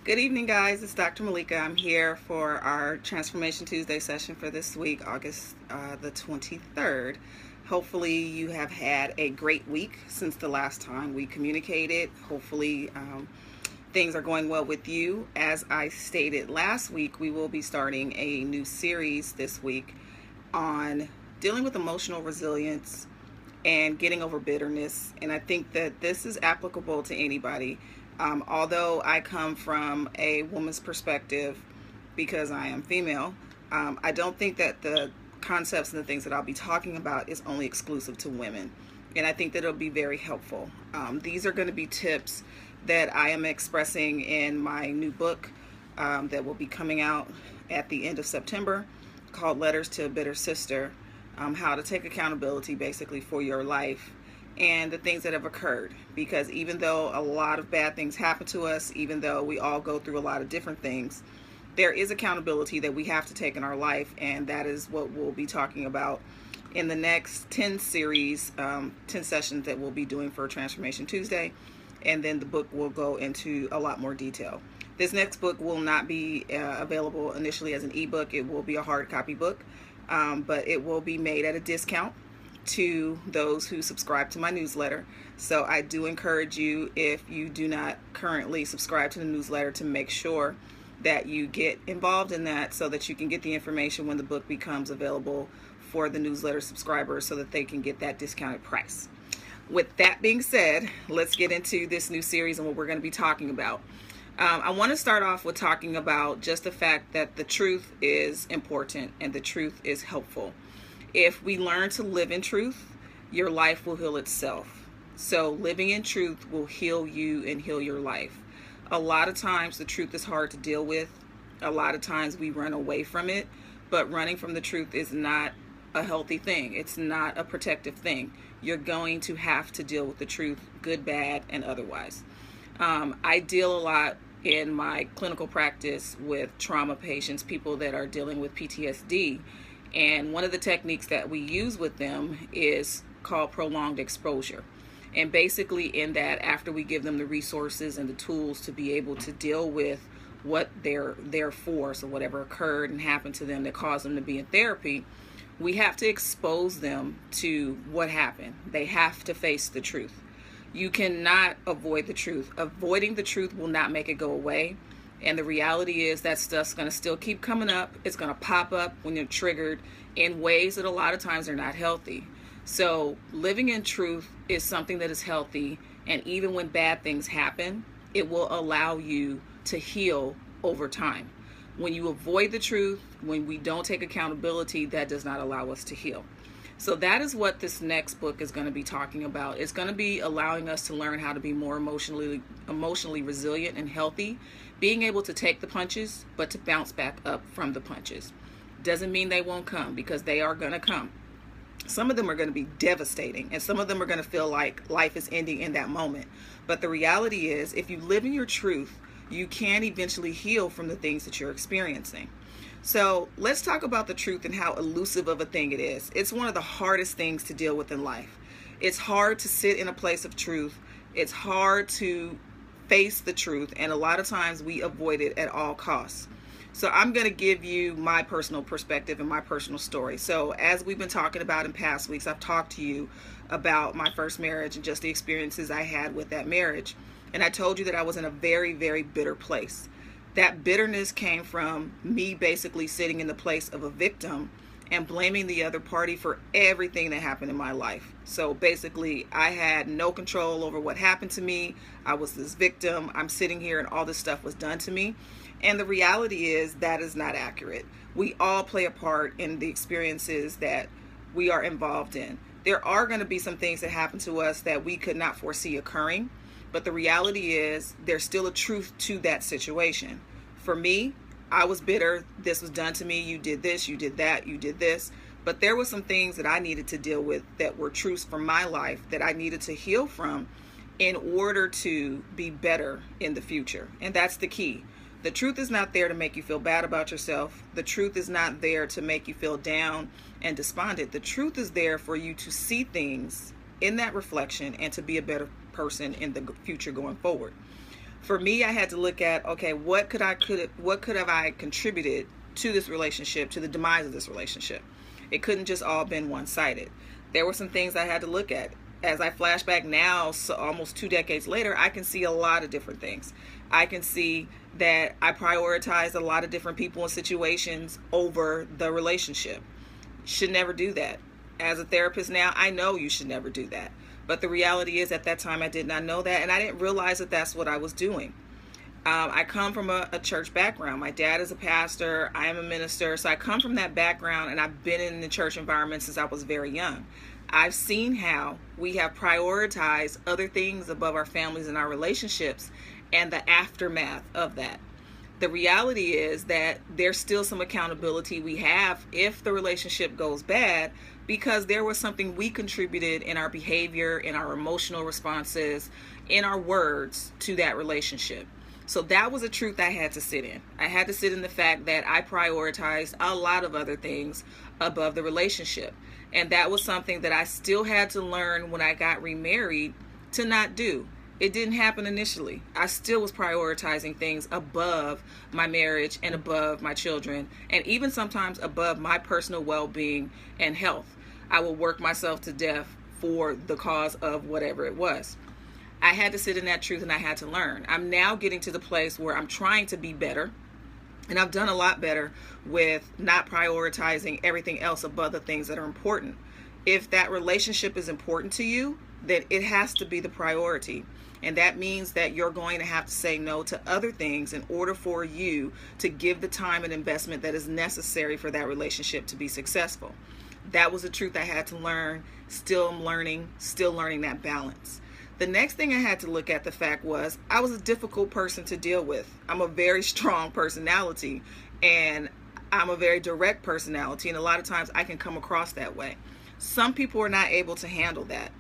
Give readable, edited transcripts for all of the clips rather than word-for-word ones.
Good evening, guys. It's Dr. Malaika. I'm here for our Transformation Tuesday session for this week, August the 23rd. Hopefully, you have had a great week since the last time we communicated. Hopefully, things are going well with you. As I stated last week, we will be starting a new series this week on dealing with emotional resilience and getting over bitterness. And I think that this is applicable to anybody. Although I come from a woman's perspective because I am female, I don't think that the concepts and the things that I'll be talking about is only exclusive to women. And I think that it'll be very helpful. These are going to be tips that I am expressing in my new book that will be coming out at the end of September, called Letters to a Bitter Sister, how to take accountability basically for your life and the things that have occurred. Because even though a lot of bad things happen to us, even though we all go through a lot of different things, there is accountability that we have to take in our life, and that is what we'll be talking about in the next 10 series, 10 sessions that we'll be doing for Transformation Tuesday, and then the book will go into a lot more detail. This next book will not be available initially as an ebook. It will be a hard copy book, but it will be made at a discount to those who subscribe to my newsletter. So I do encourage you, if you do not currently subscribe to the newsletter, to make sure that you get involved in that so that you can get the information when the book becomes available for the newsletter subscribers so that they can get that discounted price. With that being said, let's get into this new series and what we're going to be talking about. I want to start off with talking about just the fact that the truth is important and the truth is helpful. If we learn to live in truth, your life will heal itself. So living in truth will heal you and heal your life. A lot of times the truth is hard to deal with. A lot of times we run away from it, but running from the truth is not a healthy thing. It's not a protective thing. You're going to have to deal with the truth, good, bad, and otherwise. I deal a lot in my clinical practice with trauma patients, people that are dealing with PTSD. And one of the techniques that we use with them is called prolonged exposure. And basically in that, after we give them the resources and the tools to be able to deal with what they're there for, so whatever occurred and happened to them that caused them to be in therapy, we have to expose them to what happened. They have to face the truth. You cannot avoid the truth. Avoiding the truth will not make it go away. And the reality is that stuff's going to still keep coming up. It's going to pop up when you're triggered in ways that a lot of times are not healthy. So living in truth is something that is healthy. And even when bad things happen, it will allow you to heal over time. When you avoid the truth, when we don't take accountability, that does not allow us to heal. So that is what this next book is going to be talking about. It's going to be allowing us to learn how to be more emotionally resilient and healthy, being able to take the punches, but to bounce back up from the punches. Doesn't mean they won't come, because they are going to come. Some of them are going to be devastating, and some of them are going to feel like life is ending in that moment. But the reality is, if you live in your truth, you can eventually heal from the things that you're experiencing. So let's talk about the truth and how elusive of a thing it is. It's one of the hardest things to deal with in life. It's hard to sit in a place of truth. It's hard to face the truth, and a lot of times we avoid it at all costs. So I'm going to give you my personal perspective and my personal story. So as we've been talking about in past weeks, I've talked to you about my first marriage and just the experiences I had with that marriage. And I told you that I was in a very, very bitter place. That bitterness came from me basically sitting in the place of a victim and blaming the other party for everything that happened in my life. So basically, I had no control over what happened to me. I was this victim. I'm sitting here and all this stuff was done to me. And the reality is that is not accurate. We all play a part in the experiences that we are involved in. There are going to be some things that happen to us that we could not foresee occurring. But the reality is there's still a truth to that situation. For me, I was bitter. This was done to me. You did this, you did that, you did this. But there were some things that I needed to deal with that were truths from my life that I needed to heal from in order to be better in the future. And that's the key. The truth is not there to make you feel bad about yourself. The truth is not there to make you feel down and despondent. The truth is there for you to see things in that reflection and to be a better person in the future going forward. For me, I had to look at, okay, what could have I contributed to this relationship, to the demise of this relationship. It couldn't just all been one-sided. There were some things I had to look at. As I flash back now, so almost 2 decades later, I can see a lot of different things. I can see that I prioritized a lot of different people and situations over the relationship. Should never do that. As a therapist now, I know you should never do that. But the reality is, at that time, I did not know that, and I didn't realize that that's what I was doing. I come from a church background. My dad is a pastor. I am a minister. So I come from that background, and I've been in the church environment since I was very young. I've seen how we have prioritized other things above our families and our relationships, and the aftermath of that. The reality is that there's still some accountability we have if the relationship goes bad, because there was something we contributed in our behavior, in our emotional responses, in our words to that relationship. So that was a truth I had to sit in. I had to sit in the fact that I prioritized a lot of other things above the relationship. And that was something that I still had to learn when I got remarried to not do. It didn't happen initially. I still was prioritizing things above my marriage and above my children, and even sometimes above my personal well-being and health. I would work myself to death for the cause of whatever it was. I had to sit in that truth, and I had to learn. I'm now getting to the place where I'm trying to be better, and I've done a lot better with not prioritizing everything else above the things that are important. If that relationship is important to you, then it has to be the priority. And that means that you're going to have to say no to other things in order for you to give the time and investment that is necessary for that relationship to be successful. That was a truth I had to learn. Still learning that balance. The next thing I had to look at the fact was I was a difficult person to deal with. I'm a very strong personality, and I'm a very direct personality, and a lot of times I can come across that way. Some people are not able to handle that.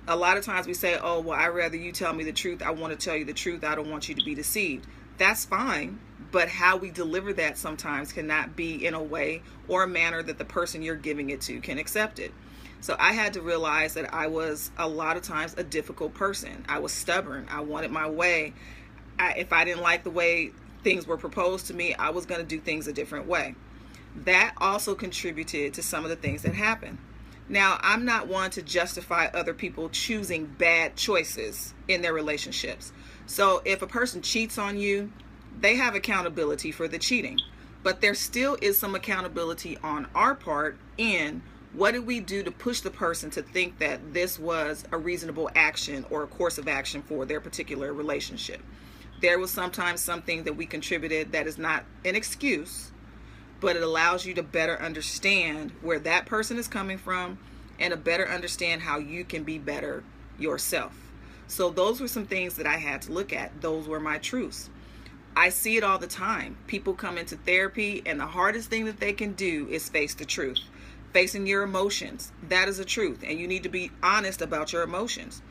A lot of times we say, oh, well, I'd rather you tell me the truth. I want to tell you the truth. I don't want you to be deceived. That's fine, but how we deliver that sometimes cannot be in a way or a manner that the person you're giving it to can accept it. So I had to realize that I was a lot of times a difficult person. I was stubborn. I wanted my way. If I didn't like the way things were proposed to me, I was going to do things a different way. That also contributed to some of the things that happened. Now, I'm not one to justify other people choosing bad choices in their relationships. So if a person cheats on you, they have accountability for the cheating. But there still is some accountability on our part in what did we do to push the person to think that this was a reasonable action or a course of action for their particular relationship. There was sometimes something that we contributed that is not an excuse, but it allows you to better understand where that person is coming from and to better understand how you can be better yourself. So those were some things that I had to look at. Those were my truths. I see it all the time. People come into therapy, and the hardest thing that they can do is face the truth. Facing your emotions. That is a truth, and you need to be honest about your emotions.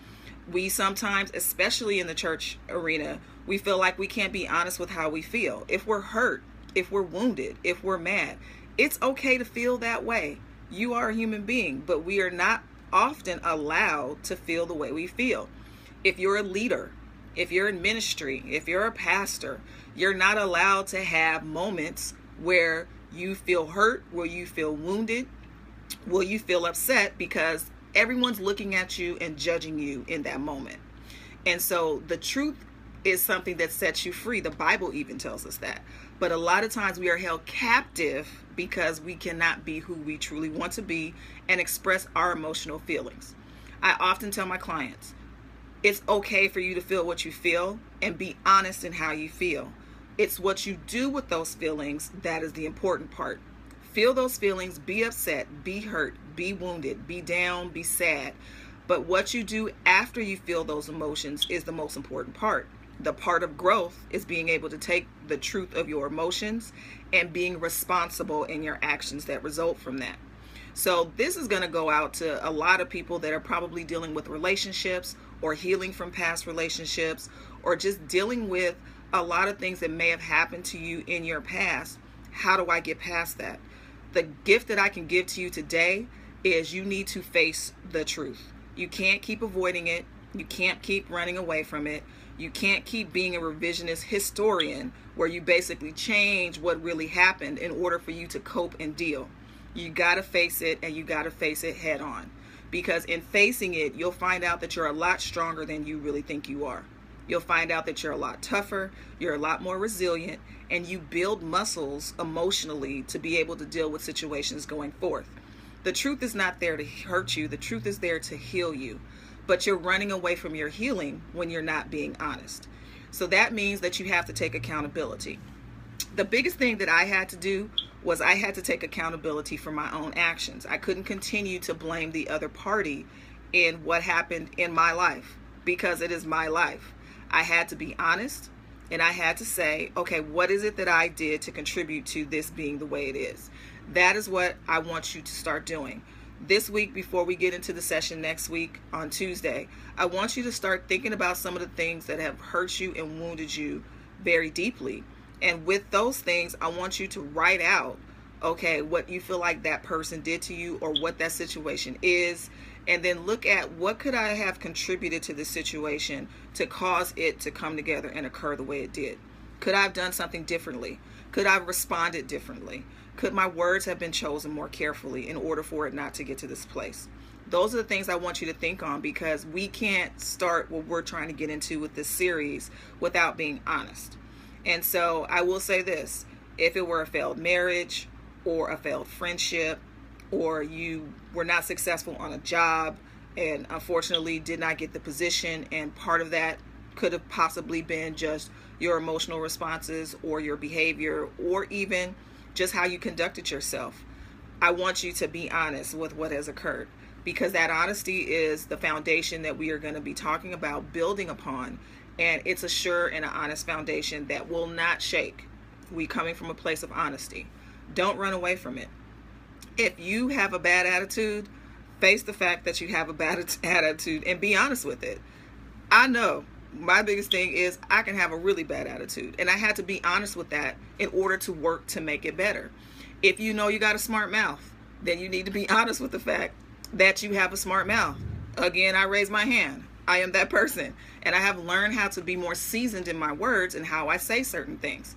We sometimes, especially in the church arena, we feel like we can't be honest with how we feel. If we're hurt, if we're wounded, if we're mad, it's okay to feel that way. You are a human being, but we are not often allowed to feel the way we feel. If you're a leader, if you're in ministry, if you're a pastor, you're not allowed to have moments where you feel hurt, where you feel wounded, where you feel upset, because everyone's looking at you and judging you in that moment. And so the truth is something that sets you free. The Bible even tells us that. But a lot of times we are held captive because we cannot be who we truly want to be and express our emotional feelings. I often tell my clients, it's okay for you to feel what you feel and be honest in how you feel. It's what you do with those feelings that is the important part. Feel those feelings, be upset, be hurt, be wounded, be down, be sad. But what you do after you feel those emotions is the most important part. The part of growth is being able to take the truth of your emotions and being responsible in your actions that result from that. So this is going to go out to a lot of people that are probably dealing with relationships or healing from past relationships or just dealing with a lot of things that may have happened to you in your past. How do I get past that? The gift that I can give to you today is you need to face the truth. You can't keep avoiding it. You can't keep running away from it. You can't keep being a revisionist historian where you basically change what really happened in order for you to cope and deal. You got to face it, and you got to face it head on. Because in facing it, you'll find out that you're a lot stronger than you really think you are. You'll find out that you're a lot tougher, you're a lot more resilient, and you build muscles emotionally to be able to deal with situations going forth. The truth is not there to hurt you. The truth is there to heal you. But you're running away from your healing when you're not being honest. So that means that you have to take accountability. The biggest thing that I had to do was I had to take accountability for my own actions. I couldn't continue to blame the other party in what happened in my life, because it is my life. I had to be honest, and I had to say, okay, what is it that I did to contribute to this being the way it is? That is what I want you to start doing. This week, before we get into the session next week on Tuesday, I want you to start thinking about some of the things that have hurt you and wounded you very deeply. And with those things, I want you to write out, okay, what you feel like that person did to you or what that situation is. And then look at what could I have contributed to this situation to cause it to come together and occur the way it did. Could I have done something differently? Could I have responded differently? Could my words have been chosen more carefully in order for it not to get to this place? Those are the things I want you to think on, because we can't start what we're trying to get into with this series without being honest. And so I will say this, if it were a failed marriage or a failed friendship, or you were not successful on a job and unfortunately did not get the position, and part of that could have possibly been just your emotional responses or your behavior or even just how you conducted yourself, I want you to be honest with what has occurred, because that honesty is the foundation that we are going to be talking about building upon, and it's a sure and an honest foundation that will not shake. We coming from a place of honesty. Don't run away from it. If you have a bad attitude, face the fact that you have a bad attitude and be honest with it. I know my biggest thing is I can have a really bad attitude, and I had to be honest with that in order to work to make it better. If you know you got a smart mouth, then you need to be honest with the fact that you have a smart mouth. Again, I raise my hand. I am that person, and I have learned how to be more seasoned in my words and how I say certain things.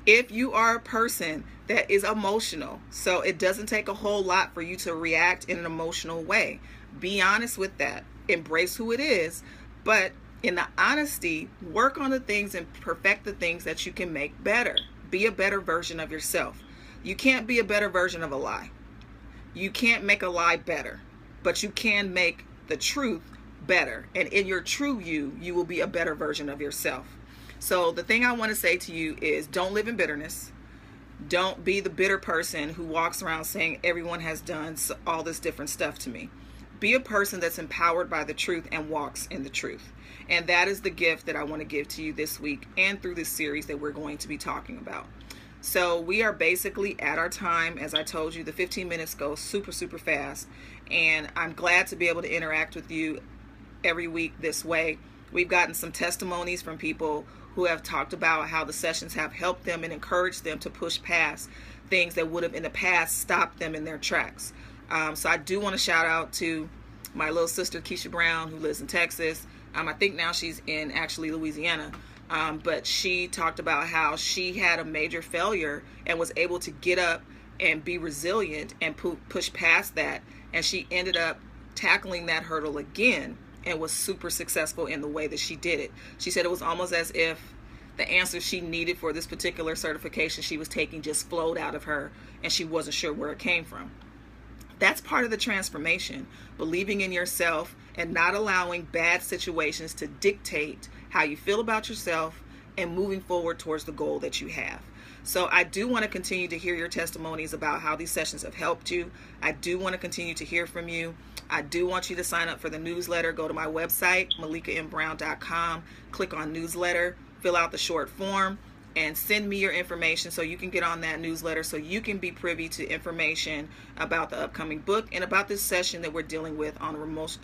If you are a person that is emotional, so it doesn't take a whole lot for you to react in an emotional way, be honest with that. Embrace who it is, but in the honesty, work on the things and perfect the things that you can make better. Be a better version of yourself. You can't be a better version of a lie. You can't make a lie better, but you can make the truth better. And in your true you will be a better version of yourself. So the thing I want to say to you is, don't live in bitterness. Don't be the bitter person who walks around saying everyone has done all this different stuff to me. Be a person that's empowered by the truth and walks in the truth. And that is the gift that I want to give to you this week and through this series that we're going to be talking about. So we are basically at our time. As I told you, the 15 minutes go super, super fast. And I'm glad to be able to interact with you every week this way. We've gotten some testimonies from people who have talked about how the sessions have helped them and encouraged them to push past things that would have in the past stopped them in their tracks. So I do want to shout out to my little sister, Keisha Brown, who lives in Texas. I think now she's in actually Louisiana. But she talked about how she had a major failure and was able to get up and be resilient and push past that. And she ended up tackling that hurdle again and was super successful in the way that she did it. She said it was almost as if the answer she needed for this particular certification she was taking just flowed out of her, and she wasn't sure where it came from. That's part of the transformation, believing in yourself and not allowing bad situations to dictate how you feel about yourself and moving forward towards the goal that you have. So I do want to continue to hear your testimonies about how these sessions have helped you. I do want to continue to hear from you. I do want you to sign up for the newsletter. Go to my website, MalikaMBrown.com, click on newsletter, fill out the short form, and send me your information so you can get on that newsletter, so you can be privy to information about the upcoming book and about this session that we're dealing with on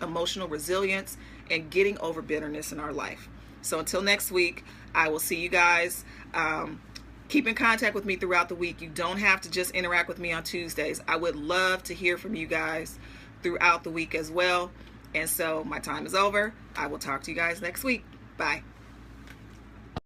emotional resilience and getting over bitterness in our life. So until next week, I will see you guys. Keep in contact with me throughout the week. You don't have to just interact with me on Tuesdays. I would love to hear from you guys throughout the week as well. And so my time is over. I will talk to you guys next week. Bye.